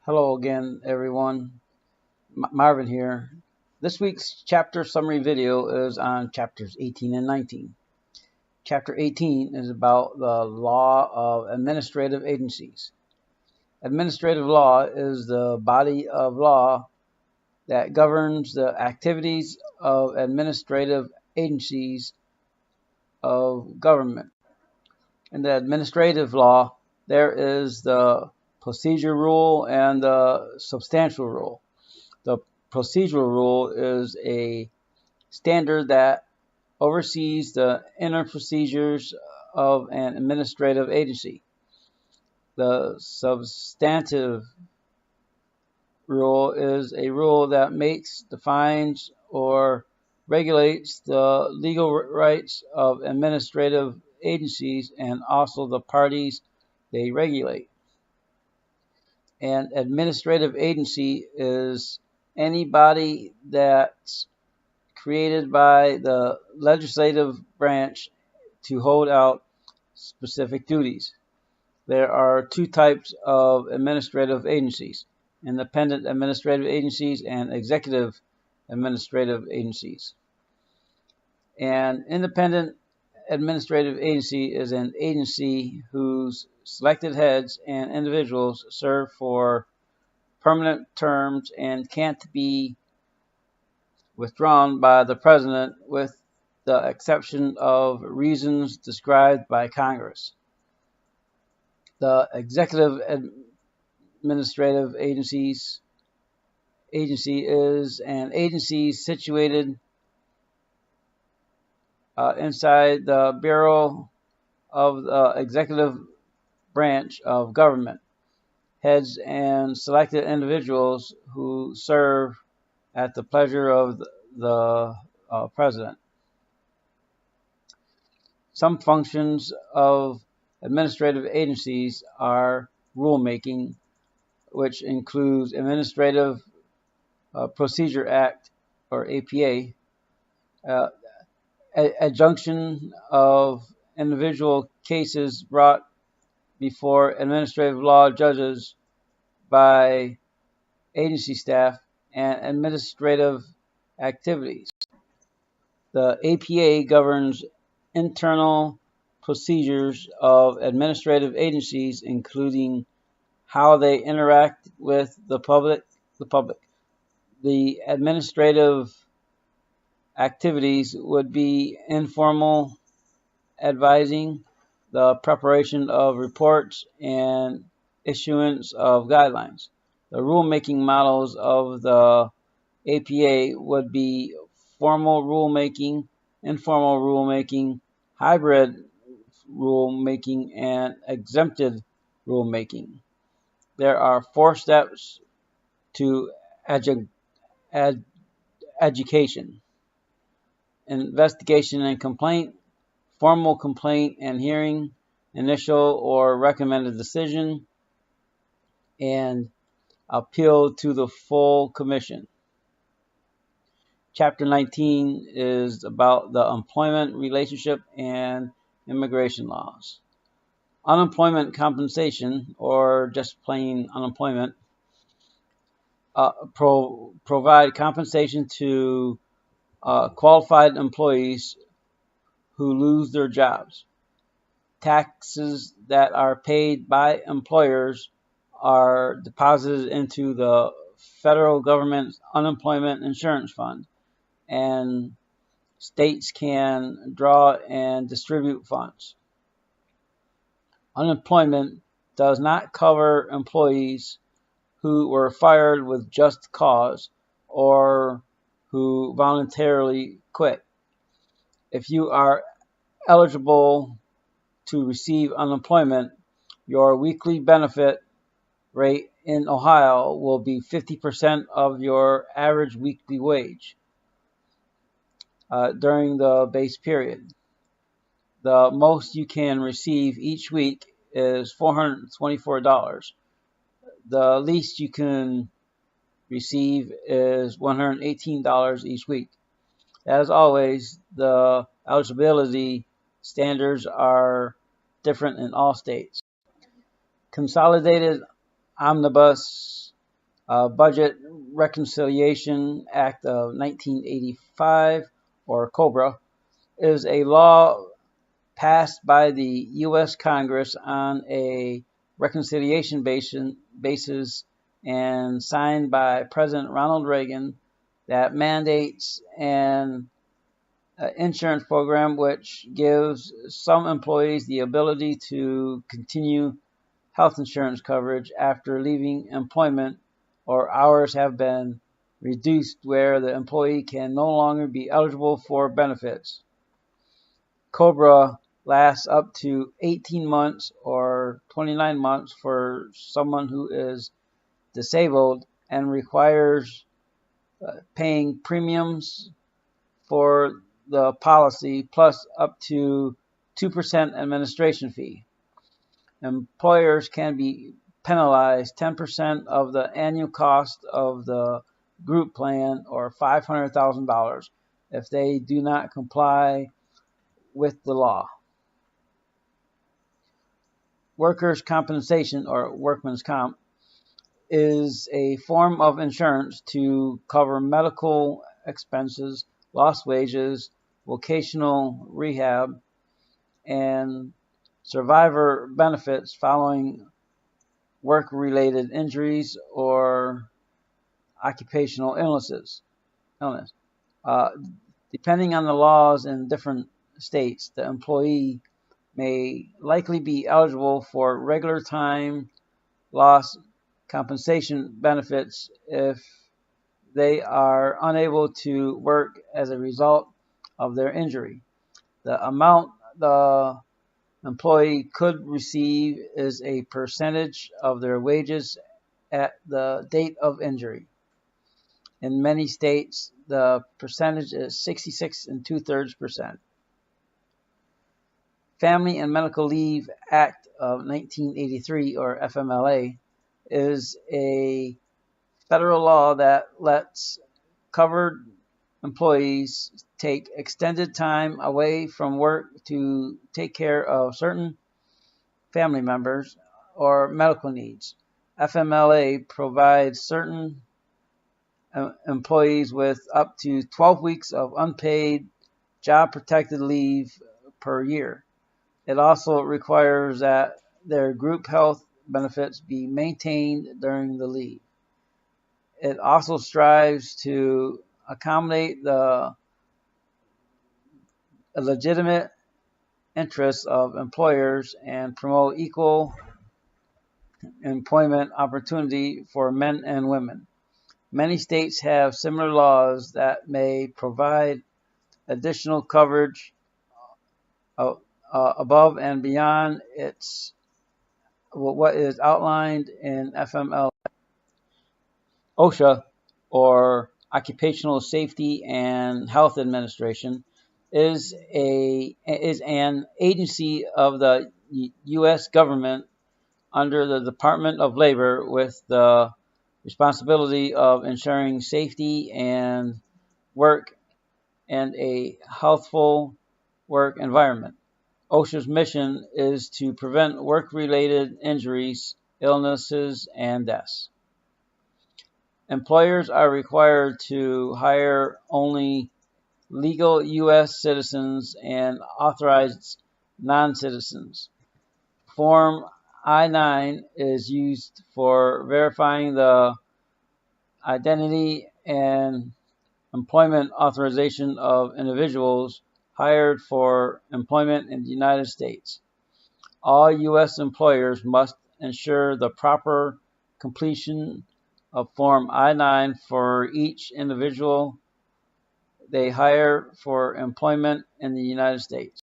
Hello again, everyone. Marvin here. This week's chapter summary video is on chapters 18 and 19. Chapter 18 is about the law of administrative agencies. Administrative law is the body of law that governs the activities of administrative agencies of government. In the administrative law, there is the procedure rule and the substantial rule. The procedural rule is a standard that oversees the inner procedures of an administrative agency. The substantive rule is a rule that makes, defines, or regulates the legal rights of administrative agencies and also the parties they regulate. An administrative agency is any body that's created by the legislative branch to hold out specific duties. There are two types of administrative agencies: independent administrative agencies and executive administrative agencies. An independent administrative agency is an agency whose selected heads and individuals serve for permanent terms and can't be withdrawn by the President with the exception of reasons described by Congress. The executive administrative agency is an agency situated inside the Bureau of the executive branch of government, heads and selected individuals who serve at the pleasure of the President. Some functions of administrative agencies are rulemaking, which includes Administrative Procedure Act, or APA, adjunction of individual cases brought before administrative law judges by agency staff, and administrative activities. The APA governs internal procedures of administrative agencies, including how they interact with the public. The administrative activities would be informal advising, the preparation of reports, and issuance of guidelines. The rulemaking models of the APA would be formal rulemaking, informal rulemaking, hybrid rulemaking, and exempted rulemaking. There are 4 steps to adjudication: investigation and complaint, formal complaint and hearing, initial or recommended decision, and appeal to the full commission. Chapter 19 is about the employment relationship and immigration laws. Unemployment compensation, or just plain unemployment, provide compensation to qualified employees who lose their jobs. Taxes that are paid by employers are deposited into the federal government unemployment insurance fund, and states can draw and distribute funds. Unemployment does not cover employees who were fired with just cause or who voluntarily quit. If you are eligible to receive unemployment, your weekly benefit rate in Ohio will be 50% of your average weekly wage during the base period. The most you can receive each week is $424. The least you can receive is $118 each week. As always, the eligibility standards are different in all states. Consolidated omnibus Budget Reconciliation Act of 1985, or COBRA, is a law passed by the U.S. Congress on a reconciliation basis and signed by President Ronald Reagan that mandates an insurance program which gives some employees the ability to continue health insurance coverage after leaving employment or hours have been reduced where the employee can no longer be eligible for benefits. COBRA lasts up to 18 months or 29 months for someone who is disabled and requires paying premiums for the policy plus up to 2% administration fee. Employers can be penalized 10% of the annual cost of the group plan or $500,000 if they do not comply with the law. Workers' compensation, or workman's comp, is a form of insurance to cover medical expenses, lost wages, vocational rehab, and survivor benefits following work-related injuries or occupational illness. Depending on the laws in different states, the employee may likely be eligible for regular time loss compensation benefits if they are unable to work as a result of their injury. The amount the employee could receive is a percentage of their wages at the date of injury. In many states, the percentage is 66 2/3%. Family and Medical Leave Act of 1983, or FMLA, is a federal law that lets covered employees take extended time away from work to take care of certain family members or medical needs. FMLA provides certain employees with up to 12 weeks of unpaid job-protected leave per year. It also requires that their group health benefits be maintained during the leave. It also strives to accommodate the legitimate interests of employers and promote equal employment opportunity for men and women. Many states have similar laws that may provide additional coverage above and beyond what is outlined in FMLA. OSHA, or Occupational Safety and Health Administration, is an agency of the U.S. government under the Department of Labor with the responsibility of ensuring safety and work and a healthful work environment. OSHA's mission is to prevent work-related injuries, illnesses, and deaths. Employers are required to hire only legal U.S. citizens and authorized non-citizens. Form I-9 is used for verifying the identity and employment authorization of individuals hired for employment in the United States. All U.S. employers must ensure the proper completion of Form I-9 for each individual they hire for employment in the United States.